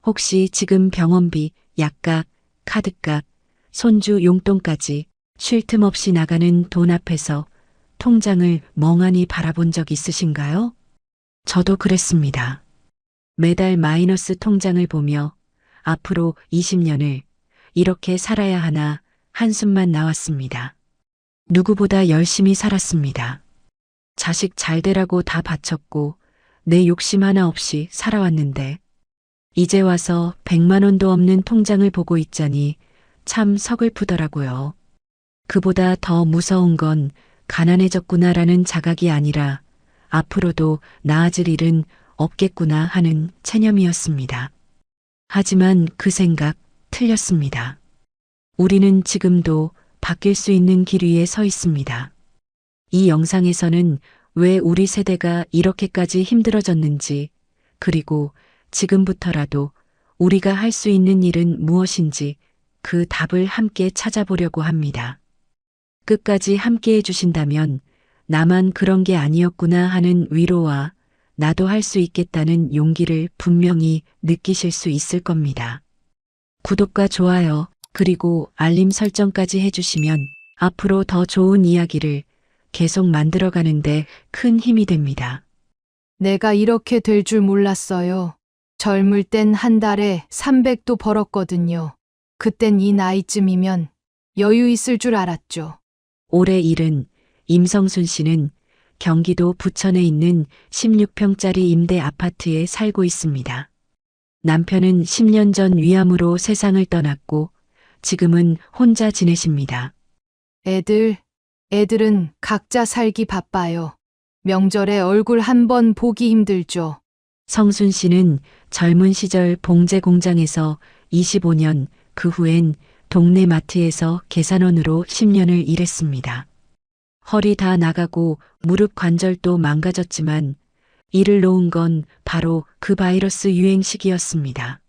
혹시 지금 병원비, 약값, 카드값, 손주 용돈까지 쉴 틈 없이 나가는 돈 앞에서 통장을 멍하니 바라본 적 있으신가요? 저도 그랬습니다. 매달 마이너스 통장을 보며 앞으로 20년을 이렇게 살아야 하나 한숨만 나왔습니다. 누구보다 열심히 살았습니다. 자식 잘 되라고 다 바쳤고 내 욕심 하나 없이 살아왔는데 이제 와서 100만 원도 없는 통장을 보고 있자니 참 서글프더라고요. 그보다 더 무서운 건 가난해졌구나라는 자각이 아니라 앞으로도 나아질 일은 없겠구나 하는 체념이었습니다. 하지만 그 생각 틀렸습니다. 우리는 지금도 바뀔 수 있는 길 위에 서 있습니다. 이 영상에서는 왜 우리 세대가 이렇게까지 힘들어졌는지, 그리고 지금부터라도 우리가 할 수 있는 일은 무엇인지 그 답을 함께 찾아보려고 합니다. 끝까지 함께 해주신다면 나만 그런 게 아니었구나 하는 위로와 나도 할 수 있겠다는 용기를 분명히 느끼실 수 있을 겁니다. 구독과 좋아요, 그리고 알림 설정까지 해주시면 앞으로 더 좋은 이야기를 계속 만들어가는데 큰 힘이 됩니다. 내가 이렇게 될 줄 몰랐어요. 젊을 땐 한 달에 300도 벌었거든요. 그땐 이 나이쯤이면 여유 있을 줄 알았죠. 올해 일은 임성순 씨는 경기도 부천에 있는 16평짜리 임대 아파트에 살고 있습니다. 남편은 10년 전 위암으로 세상을 떠났고 지금은 혼자 지내십니다. 애들은 각자 살기 바빠요. 명절에 얼굴 한 번 보기 힘들죠. 성순 씨는 젊은 시절 봉제 공장에서 25년, 그 후엔 동네 마트에서 계산원으로 10년을 일했습니다. 허리 다 나가고 무릎 관절도 망가졌지만 일을 놓은 건 바로 그 바이러스 유행 시기였습니다.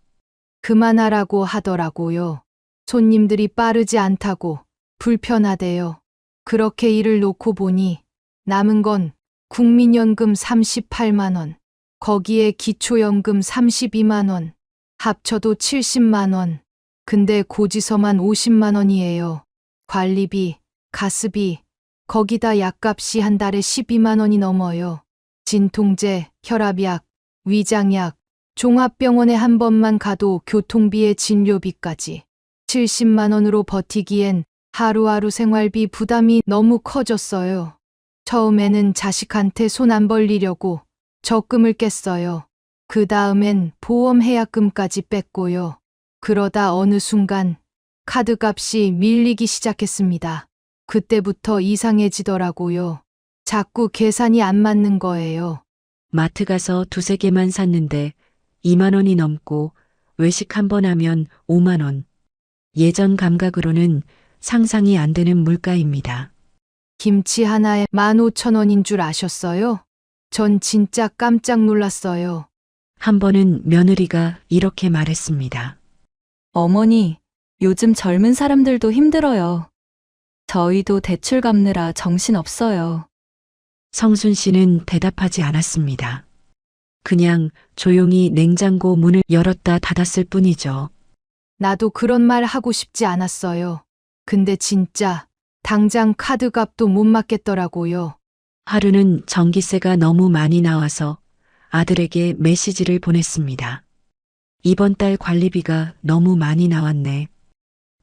그만하라고 하더라고요. 손님들이 빠르지 않다고 불편하대요. 그렇게 일을 놓고 보니 남은 건 국민연금 38만 원, 거기에 기초연금 32만 원, 합쳐도 70만 원. 근데 고지서만 50만 원이에요. 관리비, 가스비, 거기다 약값이 한 달에 12만 원이 넘어요. 진통제, 혈압약, 위장약, 종합병원에 한 번만 가도 교통비에 진료비까지 70만 원으로 버티기엔 하루하루 생활비 부담이 너무 커졌어요. 처음에는 자식한테 손 안 벌리려고 적금을 깼어요. 그 다음엔 보험 해약금까지 뺐고요. 그러다 어느 순간 카드값이 밀리기 시작했습니다. 그때부터 이상해지더라고요. 자꾸 계산이 안 맞는 거예요. 마트 가서 두세 개만 샀는데 2만 원이 넘고 외식 한 번 하면 5만 원. 예전 감각으로는 상상이 안 되는 물가입니다. 김치 하나에 15,000원인 줄 아셨어요? 전 진짜 깜짝 놀랐어요. 한 번은 며느리가 이렇게 말했습니다. 어머니, 요즘 젊은 사람들도 힘들어요. 저희도 대출 갚느라 정신 없어요. 성순 씨는 대답하지 않았습니다. 그냥 조용히 냉장고 문을 열었다 닫았을 뿐이죠. 나도 그런 말 하고 싶지 않았어요. 근데 진짜 당장 카드값도 못 맞겠더라고요. 하루는 전기세가 너무 많이 나와서 아들에게 메시지를 보냈습니다. 이번 달 관리비가 너무 많이 나왔네.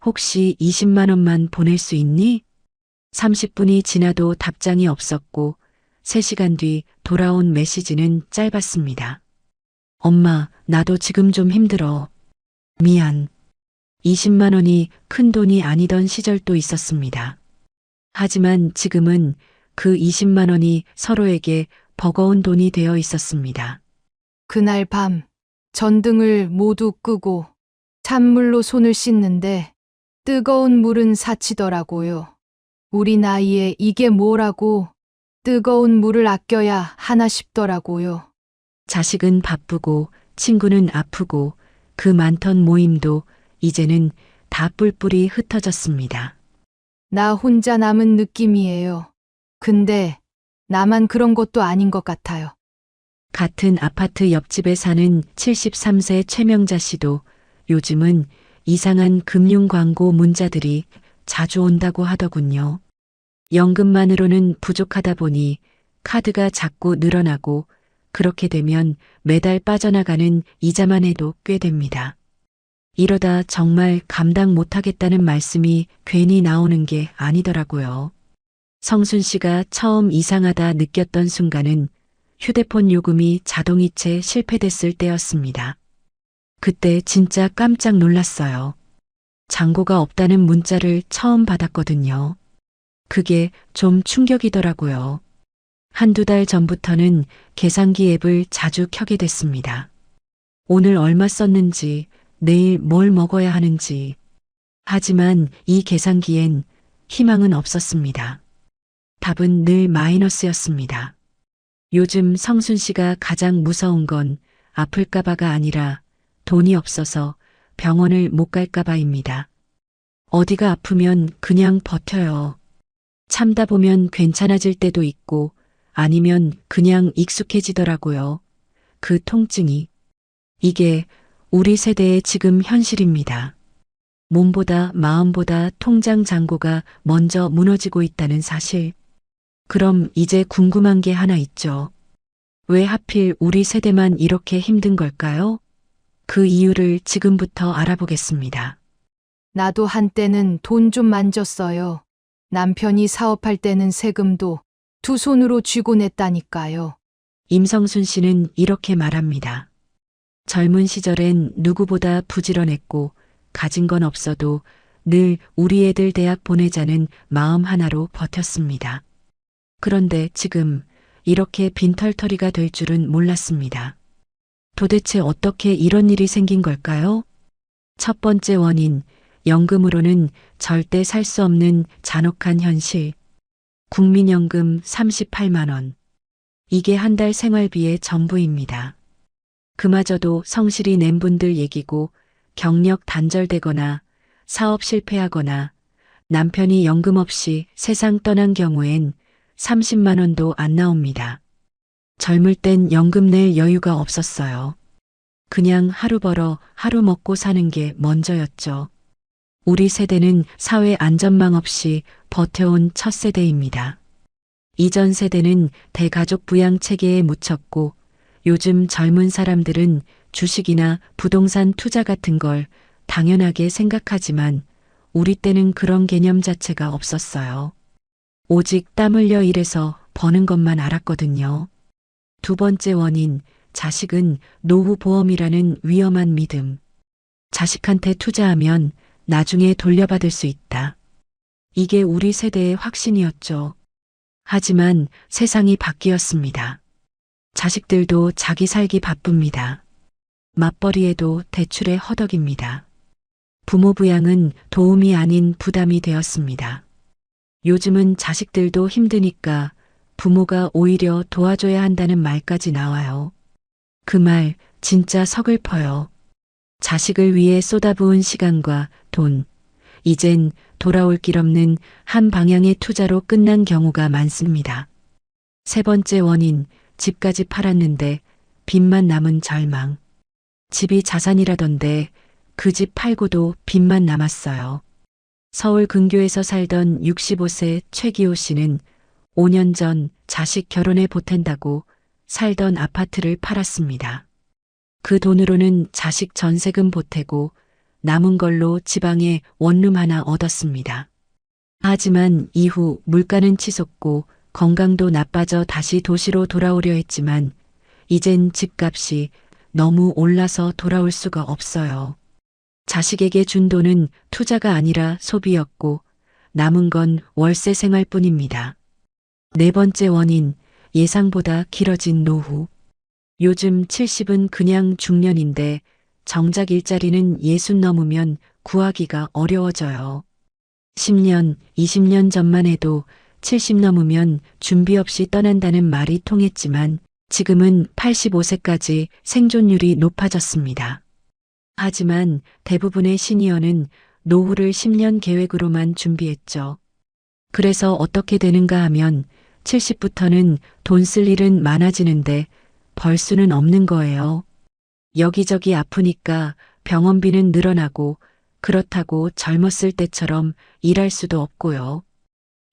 혹시 20만 원만 보낼 수 있니? 30분이 지나도 답장이 없었고 3시간 뒤 돌아온 메시지는 짧았습니다. 엄마, 나도 지금 좀 힘들어. 미안. 20만 원이 큰 돈이 아니던 시절도 있었습니다. 하지만 지금은 그 20만 원이 서로에게 버거운 돈이 되어 있었습니다. 그날 밤 전등을 모두 끄고 찬물로 손을 씻는데 뜨거운 물은 사치더라고요. 우리 나이에 이게 뭐라고 뜨거운 물을 아껴야 하나 싶더라고요. 자식은 바쁘고 친구는 아프고 그 많던 모임도 이제는 다 뿔뿔이 흩어졌습니다. 나 혼자 남은 느낌이에요. 근데 나만 그런 것도 아닌 것 같아요. 같은 아파트 옆집에 사는 73세 최명자 씨도 요즘은 이상한 금융 광고 문자들이 자주 온다고 하더군요. 연금만으로는 부족하다 보니 카드가 자꾸 늘어나고 그렇게 되면 매달 빠져나가는 이자만 해도 꽤 됩니다. 이러다 정말 감당 못하겠다는 말씀이 괜히 나오는 게 아니더라고요. 성순 씨가 처음 이상하다 느꼈던 순간은 휴대폰 요금이 자동이체 실패됐을 때였습니다. 그때 진짜 깜짝 놀랐어요. 잔고가 없다는 문자를 처음 받았거든요. 그게 좀 충격이더라고요. 한두 달 전부터는 계산기 앱을 자주 켜게 됐습니다. 오늘 얼마 썼는지, 내일 뭘 먹어야 하는지. 하지만 이 계산기엔 희망은 없었습니다. 답은 늘 마이너스였습니다. 요즘 성순 씨가 가장 무서운 건 아플까봐가 아니라 돈이 없어서 병원을 못 갈까봐입니다. 어디가 아프면 그냥 버텨요. 참다 보면 괜찮아질 때도 있고 아니면 그냥 익숙해지더라고요. 그 통증이. 이게 우리 세대의 지금 현실입니다. 몸보다 마음보다 통장 잔고가 먼저 무너지고 있다는 사실. 그럼 이제 궁금한 게 하나 있죠. 왜 하필 우리 세대만 이렇게 힘든 걸까요? 그 이유를 지금부터 알아보겠습니다. 나도 한때는 돈 좀 만졌어요. 남편이 사업할 때는 세금도 두 손으로 쥐고 냈다니까요. 임성순 씨는 이렇게 말합니다. 젊은 시절엔 누구보다 부지런했고 가진 건 없어도 늘 우리 애들 대학 보내자는 마음 하나로 버텼습니다. 그런데 지금 이렇게 빈털터리가 될 줄은 몰랐습니다. 도대체 어떻게 이런 일이 생긴 걸까요? 첫 번째 원인, 연금으로는 절대 살 수 없는 잔혹한 현실. 국민연금 38만 원. 이게 한 달 생활비의 전부입니다. 그마저도 성실히 낸 분들 얘기고 경력 단절되거나 사업 실패하거나 남편이 연금 없이 세상 떠난 경우엔 30만 원도 안 나옵니다. 젊을 땐 연금 낼 여유가 없었어요. 그냥 하루 벌어 하루 먹고 사는 게 먼저였죠. 우리 세대는 사회 안전망 없이 버텨온 첫 세대입니다. 이전 세대는 대가족 부양 체계에 묻혔고 요즘 젊은 사람들은 주식이나 부동산 투자 같은 걸 당연하게 생각하지만 우리 때는 그런 개념 자체가 없었어요. 오직 땀 흘려 일해서 버는 것만 알았거든요. 두 번째 원인, 자식은 노후 보험이라는 위험한 믿음. 자식한테 투자하면 나중에 돌려받을 수 있다. 이게 우리 세대의 확신이었죠. 하지만 세상이 바뀌었습니다. 자식들도 자기 살기 바쁩니다. 맞벌이에도 대출에 허덕입니다. 부모 부양은 도움이 아닌 부담이 되었습니다. 요즘은 자식들도 힘드니까 부모가 오히려 도와줘야 한다는 말까지 나와요. 그 말 진짜 서글퍼요. 자식을 위해 쏟아부은 시간과 돈, 이젠 돌아올 길 없는 한 방향의 투자로 끝난 경우가 많습니다. 세 번째 원인, 집까지 팔았는데 빚만 남은 절망. 집이 자산이라던데 그 집 팔고도 빚만 남았어요. 서울 근교에서 살던 65세 최기호 씨는 5년 전 자식 결혼에 보탠다고 살던 아파트를 팔았습니다. 그 돈으로는 자식 전세금 보태고 남은 걸로 지방에 원룸 하나 얻었습니다. 하지만 이후 물가는 치솟고 건강도 나빠져 다시 도시로 돌아오려 했지만 이젠 집값이 너무 올라서 돌아올 수가 없어요. 자식에게 준 돈은 투자가 아니라 소비였고 남은 건 월세 생활뿐입니다. 네 번째 원인, 예상보다 길어진 노후. 요즘 70은 그냥 중년인데 정작 일자리는 60 넘으면 구하기가 어려워져요. 10년, 20년 전만 해도 70 넘으면 준비 없이 떠난다는 말이 통했지만 지금은 85세까지 생존율이 높아졌습니다. 하지만 대부분의 시니어는 노후를 10년 계획으로만 준비했죠. 그래서 어떻게 되는가 하면 70부터는 돈 쓸 일은 많아지는데 벌 수는 없는 거예요. 여기저기 아프니까 병원비는 늘어나고 그렇다고 젊었을 때처럼 일할 수도 없고요.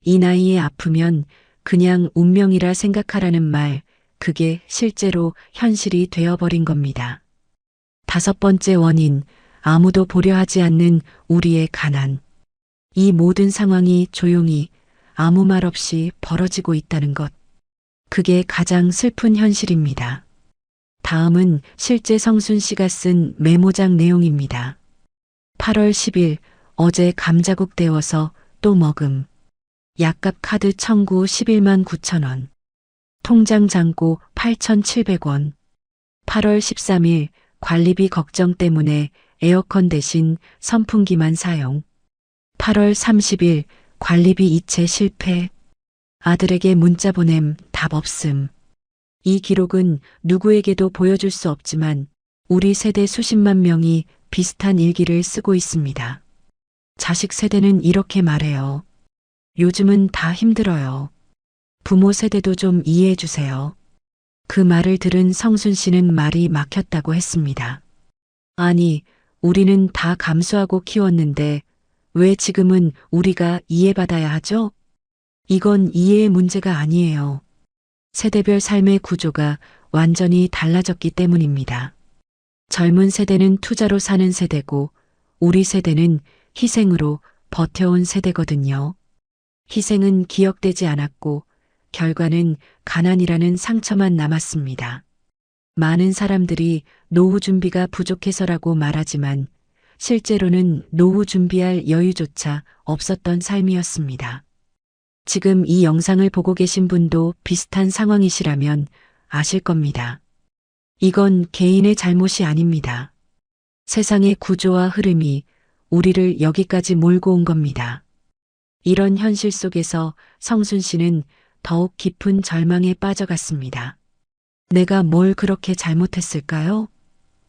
이 나이에 아프면 그냥 운명이라 생각하라는 말, 그게 실제로 현실이 되어버린 겁니다. 5번째 원인, 아무도 보려 하지 않는 우리의 가난. 이 모든 상황이 조용히 아무 말 없이 벌어지고 있다는 것. 그게 가장 슬픈 현실입니다. 다음은 실제 성순 씨가 쓴 메모장 내용입니다. 8월 10일, 어제 감자국 데워서 또 먹음. 약값 카드 청구 11만 9천 원. 통장 잔고 8,700원. 8월 13일, 관리비 걱정 때문에 에어컨 대신 선풍기만 사용. 8월 30일, 관리비 이체 실패. 아들에게 문자 보냄, 답 없음. 이 기록은 누구에게도 보여줄 수 없지만 우리 세대 수십만 명이 비슷한 일기를 쓰고 있습니다. 자식 세대는 이렇게 말해요. 요즘은 다 힘들어요. 부모 세대도 좀 이해해 주세요. 그 말을 들은 성순 씨는 말이 막혔다고 했습니다. 아니, 우리는 다 감수하고 키웠는데 왜 지금은 우리가 이해받아야 하죠? 이건 이해의 문제가 아니에요. 세대별 삶의 구조가 완전히 달라졌기 때문입니다. 젊은 세대는 투자로 사는 세대고 우리 세대는 희생으로 버텨온 세대거든요. 희생은 기억되지 않았고 결과는 가난이라는 상처만 남았습니다. 많은 사람들이 노후 준비가 부족해서라고 말하지만 실제로는 노후 준비할 여유조차 없었던 삶이었습니다. 지금 이 영상을 보고 계신 분도 비슷한 상황이시라면 아실 겁니다. 이건 개인의 잘못이 아닙니다. 세상의 구조와 흐름이 우리를 여기까지 몰고 온 겁니다. 이런 현실 속에서 성순 씨는 더욱 깊은 절망에 빠져갔습니다. 내가 뭘 그렇게 잘못했을까요?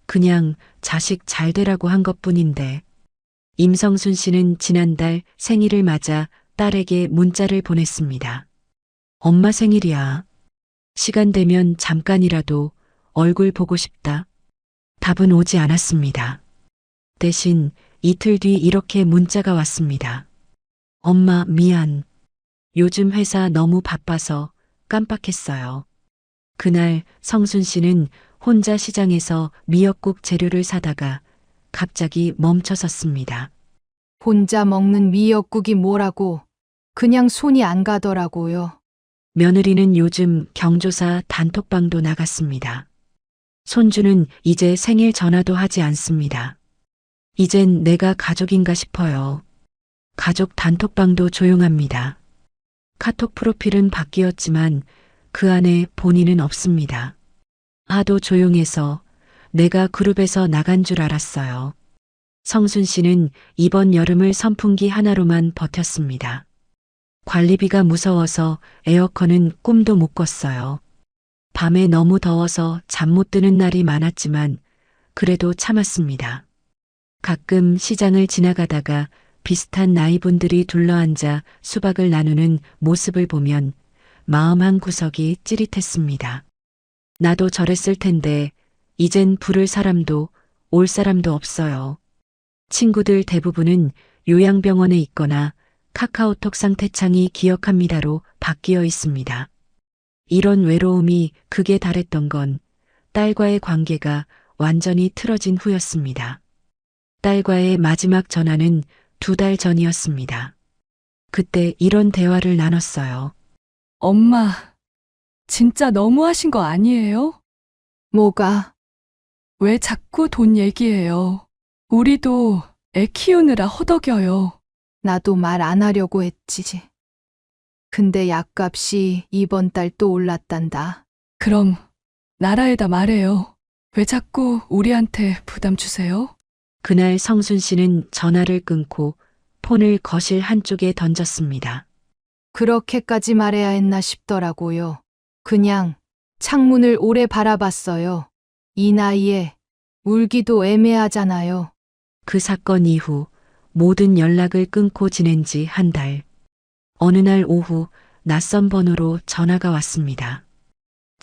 그냥 자식 잘 되라고 한 것뿐인데. 임성순 씨는 지난달 생일을 맞아 딸에게 문자를 보냈습니다. 엄마 생일이야. 시간 되면 잠깐이라도 얼굴 보고 싶다. 답은 오지 않았습니다. 대신 이틀 뒤 이렇게 문자가 왔습니다. 엄마 미안. 요즘 회사 너무 바빠서 깜빡했어요. 그날 성순 씨는 혼자 시장에서 미역국 재료를 사다가 갑자기 멈춰섰습니다. 혼자 먹는 미역국이 뭐라고 그냥 손이 안 가더라고요. 며느리는 요즘 경조사 단톡방도 나갔습니다. 손주는 이제 생일 전화도 하지 않습니다. 이젠 내가 가족인가 싶어요. 가족 단톡방도 조용합니다. 카톡 프로필은 바뀌었지만 그 안에 본인은 없습니다. 하도 조용해서 내가 그룹에서 나간 줄 알았어요. 성순 씨는 이번 여름을 선풍기 하나로만 버텼습니다. 관리비가 무서워서 에어컨은 꿈도 못 꿨어요. 밤에 너무 더워서 잠 못 드는 날이 많았지만 그래도 참았습니다. 가끔 시장을 지나가다가 비슷한 나이분들이 둘러앉아 수박을 나누는 모습을 보면 마음 한 구석이 찌릿했습니다. 나도 저랬을 텐데 이젠 부를 사람도 올 사람도 없어요. 친구들 대부분은 요양병원에 있거나 카카오톡 상태창이 기억합니다로 바뀌어 있습니다. 이런 외로움이 극에 달했던 건 딸과의 관계가 완전히 틀어진 후였습니다. 딸과의 마지막 전화는 2달 전이었습니다. 그때 이런 대화를 나눴어요. 엄마, 진짜 너무하신 거 아니에요? 뭐가? 왜 자꾸 돈 얘기해요? 우리도 애 키우느라 허덕여요. 나도 말 안 하려고 했지. 근데 약값이 이번 달 또 올랐단다. 그럼 나라에다 말해요. 왜 자꾸 우리한테 부담 주세요? 그날 성순 씨는 전화를 끊고 폰을 거실 한쪽에 던졌습니다. 그렇게까지 말해야 했나 싶더라고요. 그냥 창문을 오래 바라봤어요. 이 나이에 울기도 애매하잖아요. 그 사건 이후 모든 연락을 끊고 지낸 지 한 달. 어느 날 오후 낯선 번호로 전화가 왔습니다.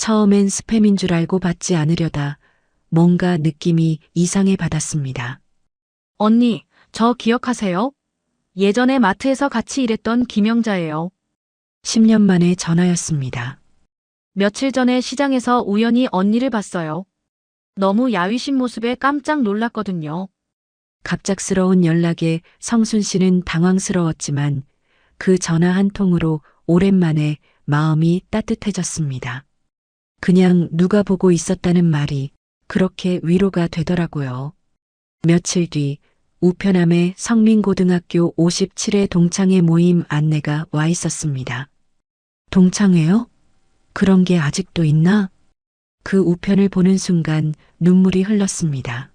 처음엔 스팸인 줄 알고 받지 않으려다 뭔가 느낌이 이상해 받았습니다. 언니, 저 기억하세요? 예전에 마트에서 같이 일했던 김영자예요. 10년 만에 전화였습니다. 며칠 전에 시장에서 우연히 언니를 봤어요. 너무 야위신 모습에 깜짝 놀랐거든요. 갑작스러운 연락에 성순 씨는 당황스러웠지만 그 전화 한 통으로 오랜만에 마음이 따뜻해졌습니다. 그냥 누가 보고 있었다는 말이 그렇게 위로가 되더라고요. 며칠 뒤 우편함에 성민고등학교 57회 동창회 모임 안내가 와 있었습니다. 동창회요? 그런 게 아직도 있나? 그 우편을 보는 순간 눈물이 흘렀습니다.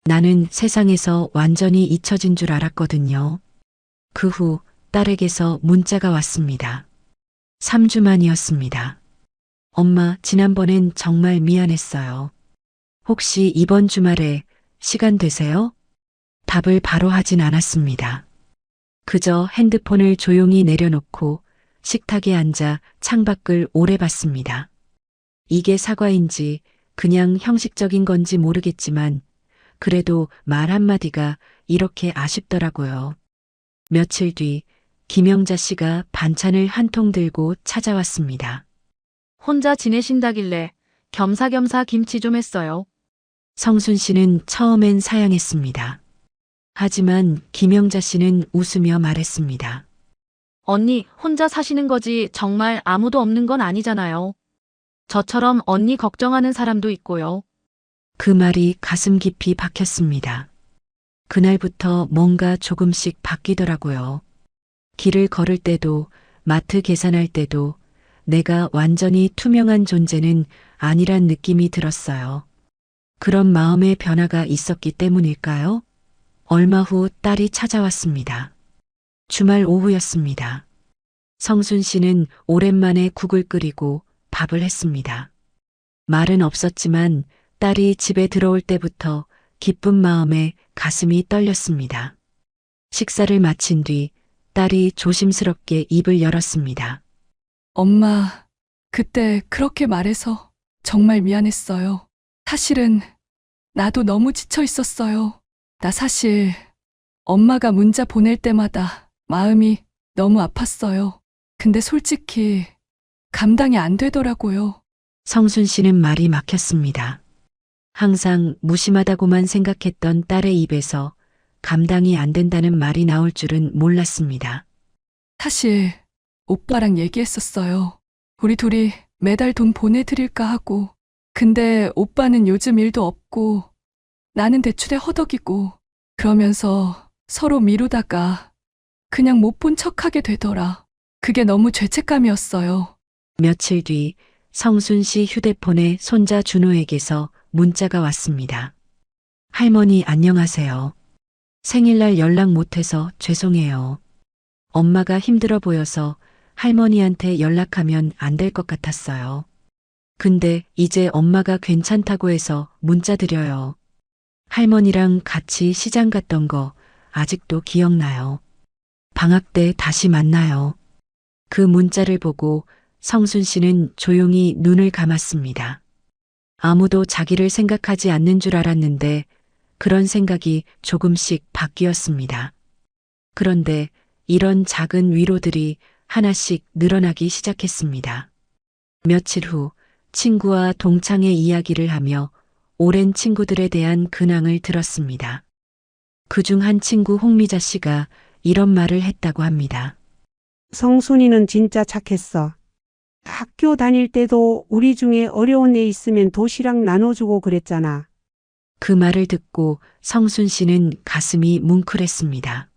나는 세상에서 완전히 잊혀진 줄 알았거든요. 그 후 딸에게서 문자가 왔습니다. 3주 만이었습니다. 엄마, 지난번엔 정말 미안했어요. 혹시 이번 주말에 시간 되세요? 답을 바로 하진 않았습니다. 그저 핸드폰을 조용히 내려놓고 식탁에 앉아 창밖을 오래 봤습니다. 이게 사과인지 그냥 형식적인 건지 모르겠지만 그래도 말 한마디가 이렇게 아쉽더라고요. 며칠 뒤 김영자 씨가 반찬을 한 통 들고 찾아왔습니다. 혼자 지내신다길래 겸사겸사 김치 좀 했어요. 성순 씨는 처음엔 사양했습니다. 하지만 김영자 씨는 웃으며 말했습니다. 언니, 혼자 사시는 거지 정말 아무도 없는 건 아니잖아요. 저처럼 언니 걱정하는 사람도 있고요. 그 말이 가슴 깊이 박혔습니다. 그날부터 뭔가 조금씩 바뀌더라고요. 길을 걸을 때도 마트 계산할 때도 내가 완전히 투명한 존재는 아니란 느낌이 들었어요. 그런 마음의 변화가 있었기 때문일까요? 얼마 후 딸이 찾아왔습니다. 주말 오후였습니다. 성순 씨는 오랜만에 국을 끓이고 밥을 했습니다. 말은 없었지만 딸이 집에 들어올 때부터 기쁜 마음에 가슴이 떨렸습니다. 식사를 마친 뒤 딸이 조심스럽게 입을 열었습니다. 엄마, 그때 그렇게 말해서 정말 미안했어요. 사실은 나도 너무 지쳐 있었어요. 나 사실 엄마가 문자 보낼 때마다 마음이 너무 아팠어요. 근데 솔직히 감당이 안 되더라고요. 성순 씨는 말이 막혔습니다. 항상 무심하다고만 생각했던 딸의 입에서 감당이 안 된다는 말이 나올 줄은 몰랐습니다. 사실 오빠랑 얘기했었어요. 우리 둘이 매달 돈 보내드릴까 하고. 근데 오빠는 요즘 일도 없고 나는 대출에 허덕이고 그러면서 서로 미루다가 그냥 못 본 척하게 되더라. 그게 너무 죄책감이었어요. 며칠 뒤 성순 씨 휴대폰에 손자 준호에게서 문자가 왔습니다. 할머니 안녕하세요. 생일날 연락 못해서 죄송해요. 엄마가 힘들어 보여서 할머니한테 연락하면 안 될 것 같았어요. 근데 이제 엄마가 괜찮다고 해서 문자 드려요. 할머니랑 같이 시장 갔던 거 아직도 기억나요. 방학 때 다시 만나요. 그 문자를 보고 성순 씨는 조용히 눈을 감았습니다. 아무도 자기를 생각하지 않는 줄 알았는데 그런 생각이 조금씩 바뀌었습니다. 그런데 이런 작은 위로들이 하나씩 늘어나기 시작했습니다. 며칠 후 친구와 동창회 이야기를 하며 오랜 친구들에 대한 근황을 들었습니다. 그중 한 친구 홍미자 씨가 이런 말을 했다고 합니다. 성순이는 진짜 착했어. 학교 다닐 때도 우리 중에 어려운 애 있으면 도시락 나눠주고 그랬잖아. 그 말을 듣고 성순 씨는 가슴이 뭉클했습니다.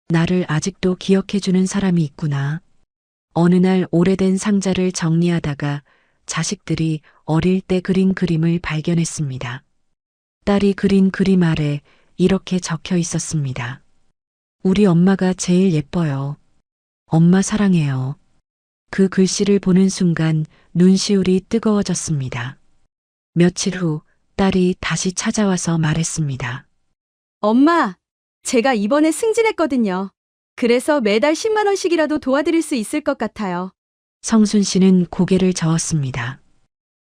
나를 아직도 기억해주는 사람이 있구나. 어느 날 오래된 상자를 정리하다가 자식들이 어릴 때 그린 그림을 발견했습니다. 딸이 그린 그림 아래 이렇게 적혀 있었습니다. 우리 엄마가 제일 예뻐요. 엄마 사랑해요. 그 글씨를 보는 순간 눈시울이 뜨거워졌습니다. 며칠 후 딸이 다시 찾아와서 말했습니다. 엄마, 제가 이번에 승진했거든요. 그래서 매달 10만 원씩이라도 도와드릴 수 있을 것 같아요. 성순 씨는 고개를 저었습니다.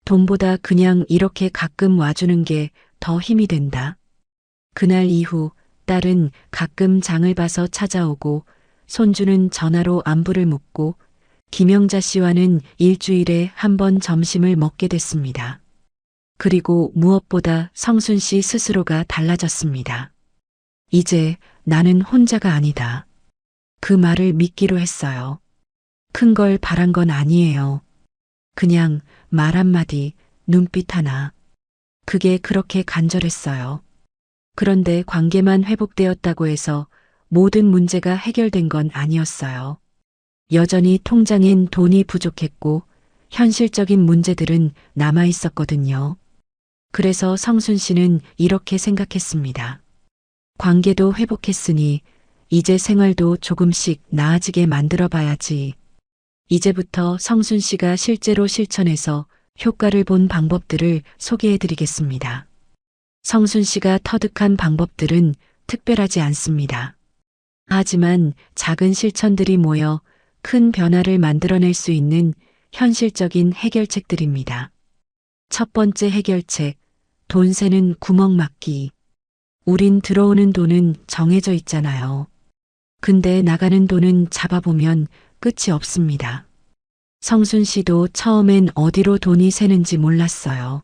돈보다 그냥 이렇게 가끔 와주는 게 더 힘이 된다. 그날 이후 딸은 가끔 장을 봐서 찾아오고 손주는 전화로 안부를 묻고 김영자 씨와는 일주일에 한 번 점심을 먹게 됐습니다. 그리고 무엇보다 성순 씨 스스로가 달라졌습니다. 이제 나는 혼자가 아니다. 그 말을 믿기로 했어요. 큰 걸 바란 건 아니에요. 그냥 말 한마디, 눈빛 하나. 그게 그렇게 간절했어요. 그런데 관계만 회복되었다고 해서 모든 문제가 해결된 건 아니었어요. 여전히 통장엔 돈이 부족했고 현실적인 문제들은 남아 있었거든요. 그래서 성순 씨는 이렇게 생각했습니다. 관계도 회복했으니 이제 생활도 조금씩 나아지게 만들어 봐야지. 이제부터 성순 씨가 실제로 실천해서 효과를 본 방법들을 소개해 드리겠습니다. 성순 씨가 터득한 방법들은 특별하지 않습니다. 하지만 작은 실천들이 모여 큰 변화를 만들어낼 수 있는 현실적인 해결책들입니다. 첫 번째 해결책, 돈 새는 구멍 막기. 우린 들어오는 돈은 정해져 있잖아요. 근데 나가는 돈은 잡아보면 끝이 없습니다. 성순 씨도 처음엔 어디로 돈이 새는지 몰랐어요.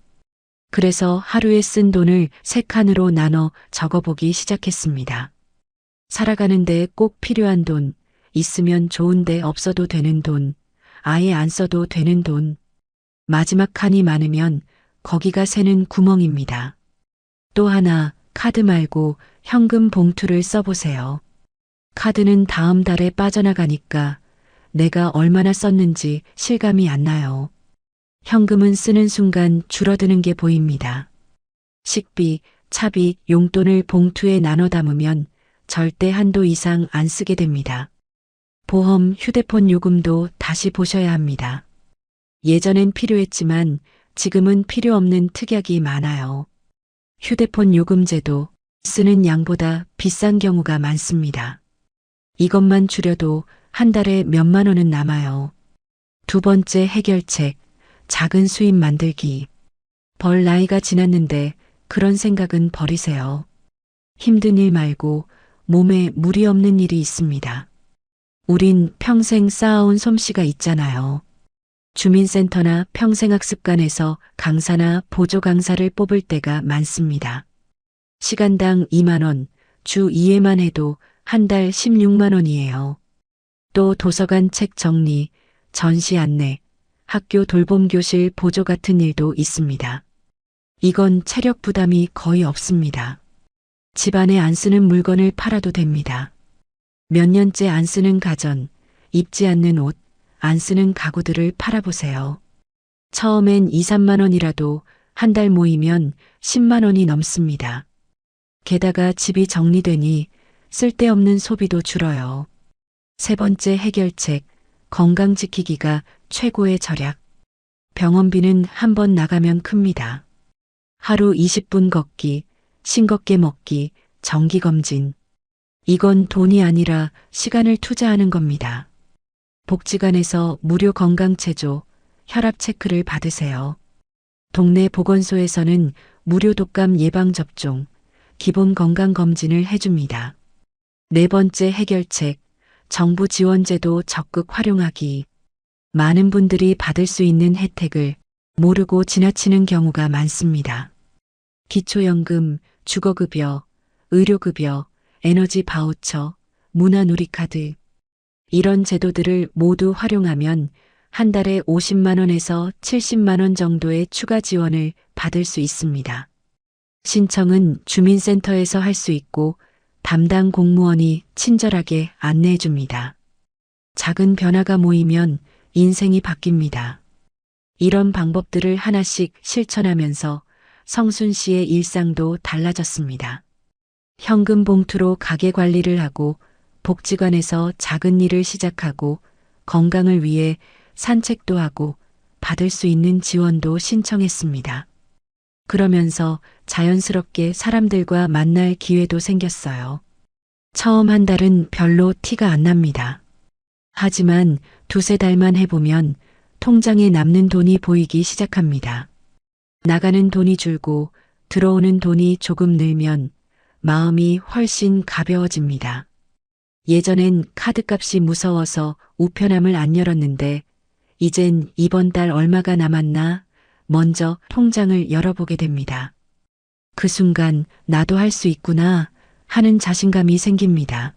그래서 하루에 쓴 돈을 3칸으로 나눠 적어보기 시작했습니다. 살아가는데 꼭 필요한 돈, 있으면 좋은데 없어도 되는 돈, 아예 안 써도 되는 돈. 마지막 칸이 많으면 거기가 새는 구멍입니다. 또 하나, 카드 말고 현금 봉투를 써보세요. 카드는 다음 달에 빠져나가니까 내가 얼마나 썼는지 실감이 안 나요. 현금은 쓰는 순간 줄어드는 게 보입니다. 식비, 차비, 용돈을 봉투에 나눠 담으면 절대 한도 이상 안 쓰게 됩니다. 보험, 휴대폰 요금도 다시 보셔야 합니다. 예전엔 필요했지만 지금은 필요 없는 특약이 많아요. 휴대폰 요금제도 쓰는 양보다 비싼 경우가 많습니다. 이것만 줄여도 한 달에 몇만 원은 남아요. 두 번째 해결책, 작은 수입 만들기. 벌 나이가 지났는데 그런 생각은 버리세요. 힘든 일 말고 몸에 무리 없는 일이 있습니다. 우린 평생 쌓아온 솜씨가 있잖아요. 주민센터나 평생학습관에서 강사나 보조 강사를 뽑을 때가 많습니다. 시간당 2만 원, 주 2회만 해도 한 달 16만 원이에요. 또 도서관 책 정리, 전시 안내, 학교 돌봄 교실 보조 같은 일도 있습니다. 이건 체력 부담이 거의 없습니다. 집안에 안 쓰는 물건을 팔아도 됩니다. 몇 년째 안 쓰는 가전, 입지 않는 옷, 안 쓰는 가구들을 팔아보세요. 처음엔 2, 3만 원이라도 한 달 모이면 10만 원이 넘습니다. 게다가 집이 정리되니 쓸데없는 소비도 줄어요. 세 번째 해결책, 건강 지키기가 최고의 절약. 병원비는 한 번 나가면 큽니다. 하루 20분 걷기, 싱겁게 먹기, 정기검진. 이건 돈이 아니라 시간을 투자하는 겁니다. 복지관에서 무료 건강체조, 혈압 체크를 받으세요. 동네 보건소에서는 무료 독감 예방접종, 기본 건강검진을 해줍니다. 네 번째 해결책, 정부 지원제도 적극 활용하기. 많은 분들이 받을 수 있는 혜택을 모르고 지나치는 경우가 많습니다. 기초연금, 주거급여, 의료급여, 에너지 바우처, 문화누리카드. 이런 제도들을 모두 활용하면 한 달에 50만 원에서 70만 원 정도의 추가 지원을 받을 수 있습니다. 신청은 주민센터에서 할 수 있고 담당 공무원이 친절하게 안내해 줍니다. 작은 변화가 모이면 인생이 바뀝니다. 이런 방법들을 하나씩 실천하면서 성순 씨의 일상도 달라졌습니다. 현금 봉투로 가게 관리를 하고 복지관에서 작은 일을 시작하고 건강을 위해 산책도 하고 받을 수 있는 지원도 신청했습니다. 그러면서 자연스럽게 사람들과 만날 기회도 생겼어요. 처음 한 달은 별로 티가 안 납니다. 하지만 두세 달만 해보면 통장에 남는 돈이 보이기 시작합니다. 나가는 돈이 줄고 들어오는 돈이 조금 늘면 마음이 훨씬 가벼워집니다. 예전엔 카드값이 무서워서 우편함을 안 열었는데 이젠 이번 달 얼마가 남았나 먼저 통장을 열어보게 됩니다. 그 순간 나도 할 수 있구나 하는 자신감이 생깁니다.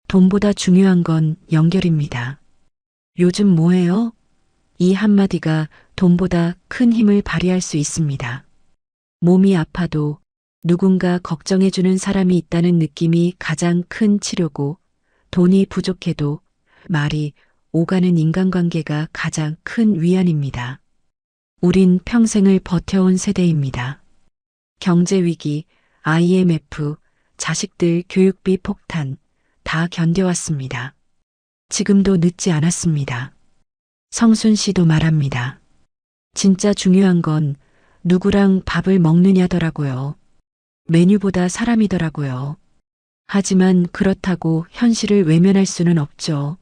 돈보다 중요한 건 연결입니다. 요즘 뭐해요? 이 한마디가 돈보다 큰 힘을 발휘할 수 있습니다. 몸이 아파도 누군가 걱정해주는 사람이 있다는 느낌이 가장 큰 치료고 돈이 부족해도 말이 오가는 인간관계가 가장 큰 위안입니다. 우린 평생을 버텨온 세대입니다. 경제위기, IMF, 자식들 교육비 폭탄 다 견뎌왔습니다. 지금도 늦지 않았습니다. 성순 씨도 말합니다. 진짜 중요한 건 누구랑 밥을 먹느냐더라고요. 메뉴보다 사람이더라고요. 하지만 그렇다고 현실을 외면할 수는 없죠.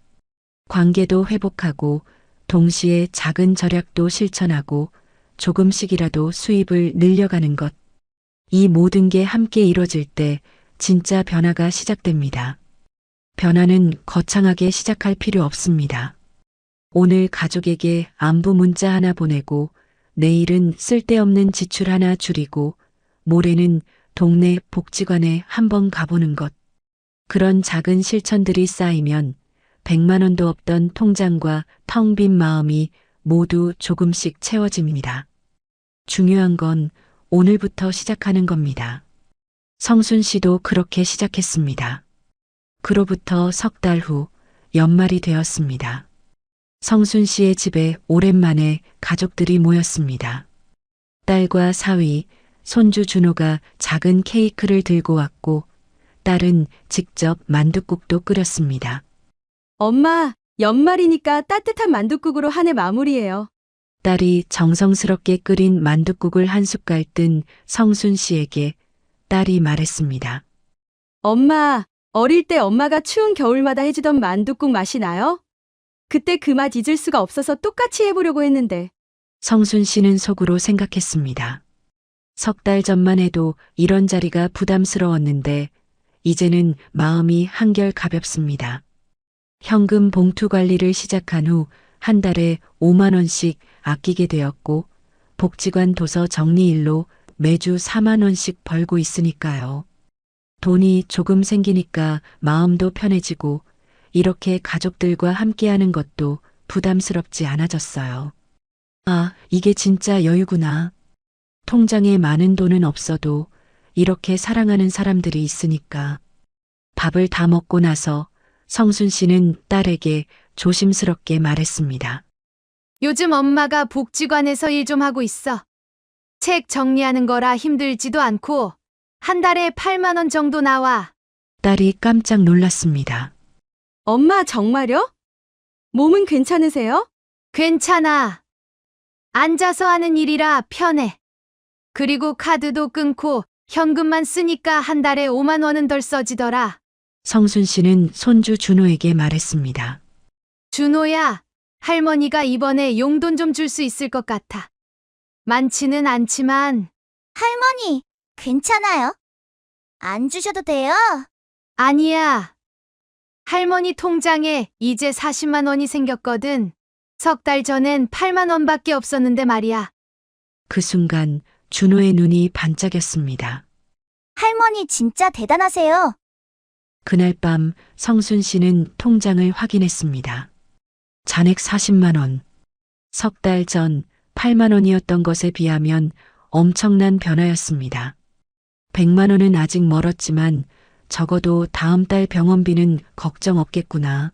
관계도 회복하고 동시에 작은 절약도 실천하고 조금씩이라도 수입을 늘려가는 것. 이 모든 게 함께 이뤄질 때 진짜 변화가 시작됩니다. 변화는 거창하게 시작할 필요 없습니다. 오늘 가족에게 안부 문자 하나 보내고 내일은 쓸데없는 지출 하나 줄이고 모레는 동네 복지관에 한번 가보는 것. 그런 작은 실천들이 쌓이면 100만 원도 없던 통장과 텅 빈 마음이 모두 조금씩 채워집니다. 중요한 건 오늘부터 시작하는 겁니다. 성순 씨도 그렇게 시작했습니다. 그로부터 석 달 후 연말이 되었습니다. 성순 씨의 집에 오랜만에 가족들이 모였습니다. 딸과 사위, 손주 준호가 작은 케이크를 들고 왔고 딸은 직접 만둣국도 끓였습니다. 엄마, 연말이니까 따뜻한 만둣국으로 한 해 마무리해요. 딸이 정성스럽게 끓인 만둣국을 한 숟갈 뜬 성순 씨에게 딸이 말했습니다. 엄마, 어릴 때 엄마가 추운 겨울마다 해주던 만둣국 맛이 나요? 그때 그 맛 잊을 수가 없어서 똑같이 해보려고 했는데. 성순 씨는 속으로 생각했습니다. 석 달 전만 해도 이런 자리가 부담스러웠는데 이제는 마음이 한결 가볍습니다. 현금 봉투 관리를 시작한 후 한 달에 5만 원씩 아끼게 되었고 복지관 도서 정리일로 매주 4만 원씩 벌고 있으니까요. 돈이 조금 생기니까 마음도 편해지고 이렇게 가족들과 함께하는 것도 부담스럽지 않아졌어요. 아, 이게 진짜 여유구나. 통장에 많은 돈은 없어도 이렇게 사랑하는 사람들이 있으니까. 밥을 다 먹고 나서 성순 씨는 딸에게 조심스럽게 말했습니다. 요즘 엄마가 복지관에서 일 좀 하고 있어. 책 정리하는 거라 힘들지도 않고 한 달에 8만 원 정도 나와. 딸이 깜짝 놀랐습니다. 엄마, 정말요? 몸은 괜찮으세요? 괜찮아. 앉아서 하는 일이라 편해. 그리고 카드도 끊고 현금만 쓰니까 한 달에 5만 원은 덜 써지더라. 성순 씨는 손주 준호에게 말했습니다. 준호야, 할머니가 이번에 용돈 좀 줄 수 있을 것 같아. 많지는 않지만. 할머니, 괜찮아요? 안 주셔도 돼요? 아니야. 할머니 통장에 이제 40만 원이 생겼거든. 석 달 전엔 8만 원밖에 없었는데 말이야. 그 순간 준호의 눈이 반짝였습니다. 할머니 진짜 대단하세요. 그날 밤 성순 씨는 통장을 확인했습니다. 잔액 40만 원. 석 달 전 8만 원이었던 것에 비하면 엄청난 변화였습니다. 100만 원은 아직 멀었지만 적어도 다음 달 병원비는 걱정 없겠구나.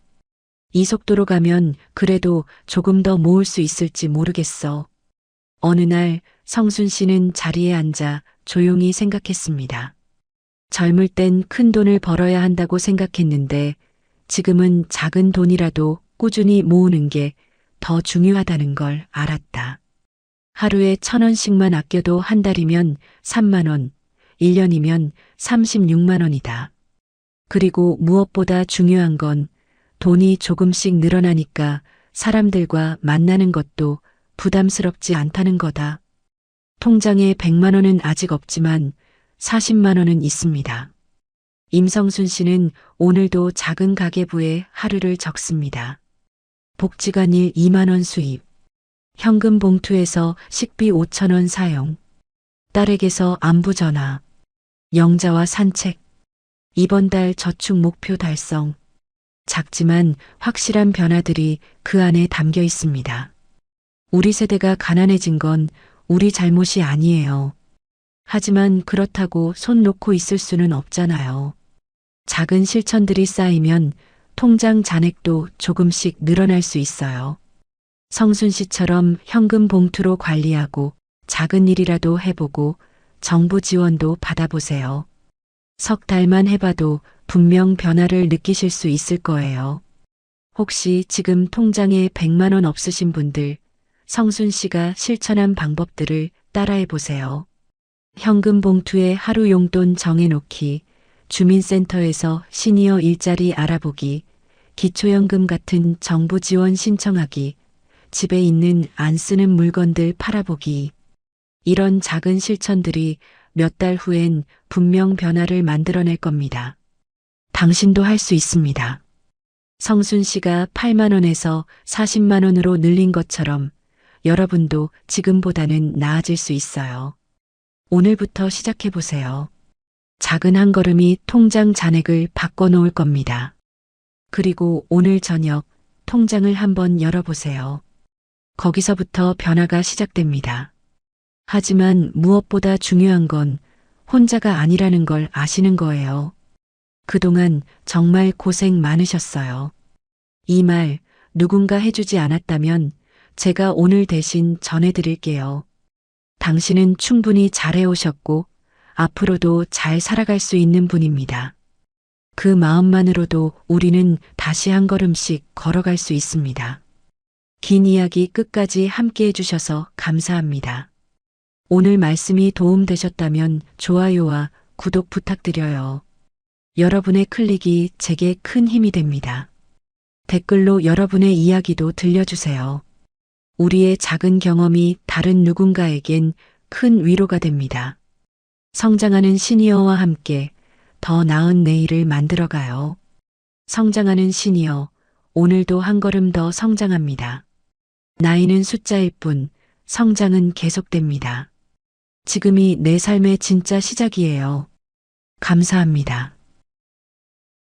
이 속도로 가면 그래도 조금 더 모을 수 있을지 모르겠어. 어느 날 성순 씨는 자리에 앉아 조용히 생각했습니다. 젊을 땐 큰 돈을 벌어야 한다고 생각했는데 지금은 작은 돈이라도 꾸준히 모으는 게 더 중요하다는 걸 알았다. 하루에 1,000원씩만 아껴도 한 달이면 3만 원, 1년이면 36만 원이다. 그리고 무엇보다 중요한 건 돈이 조금씩 늘어나니까 사람들과 만나는 것도 부담스럽지 않다는 거다. 통장에 100만 원은 아직 없지만 40만 원은 있습니다. 임성순 씨는 오늘도 작은 가계부에 하루를 적습니다. 복지관일 2만 원 수입, 현금 봉투에서 식비 5천 원 사용, 딸에게서 안부 전화, 영자와 산책, 이번 달 저축 목표 달성, 작지만 확실한 변화들이 그 안에 담겨 있습니다. 우리 세대가 가난해진 건 우리 잘못이 아니에요. 하지만 그렇다고 손 놓고 있을 수는 없잖아요. 작은 실천들이 쌓이면 통장 잔액도 조금씩 늘어날 수 있어요. 성순 씨처럼 현금 봉투로 관리하고 작은 일이라도 해보고 정부 지원도 받아보세요. 석 달만 해봐도 분명 변화를 느끼실 수 있을 거예요. 혹시 지금 통장에 100만 원 없으신 분들, 성순 씨가 실천한 방법들을 따라해 보세요. 현금 봉투에 하루 용돈 정해놓기, 주민센터에서 시니어 일자리 알아보기, 기초연금 같은 정부 지원 신청하기, 집에 있는 안 쓰는 물건들 팔아보기. 이런 작은 실천들이 몇 달 후엔 분명 변화를 만들어낼 겁니다. 당신도 할 수 있습니다. 성순 씨가 8만 원에서 40만 원으로 늘린 것처럼 여러분도 지금보다는 나아질 수 있어요. 오늘부터 시작해 보세요. 작은 한 걸음이 통장 잔액을 바꿔놓을 겁니다. 그리고 오늘 저녁 통장을 한번 열어보세요. 거기서부터 변화가 시작됩니다. 하지만 무엇보다 중요한 건 혼자가 아니라는 걸 아시는 거예요. 그동안 정말 고생 많으셨어요. 이 말 누군가 해주지 않았다면 제가 오늘 대신 전해드릴게요. 당신은 충분히 잘해오셨고 앞으로도 잘 살아갈 수 있는 분입니다. 그 마음만으로도 우리는 다시 한 걸음씩 걸어갈 수 있습니다. 긴 이야기 끝까지 함께 해주셔서 감사합니다. 오늘 말씀이 도움되셨다면 좋아요와 구독 부탁드려요. 여러분의 클릭이 제게 큰 힘이 됩니다. 댓글로 여러분의 이야기도 들려주세요. 우리의 작은 경험이 다른 누군가에겐 큰 위로가 됩니다. 성장하는 시니어와 함께 더 나은 내일을 만들어가요. 성장하는 시니어, 오늘도 한 걸음 더 성장합니다. 나이는 숫자일 뿐, 성장은 계속됩니다. 지금이 내 삶의 진짜 시작이에요. 감사합니다.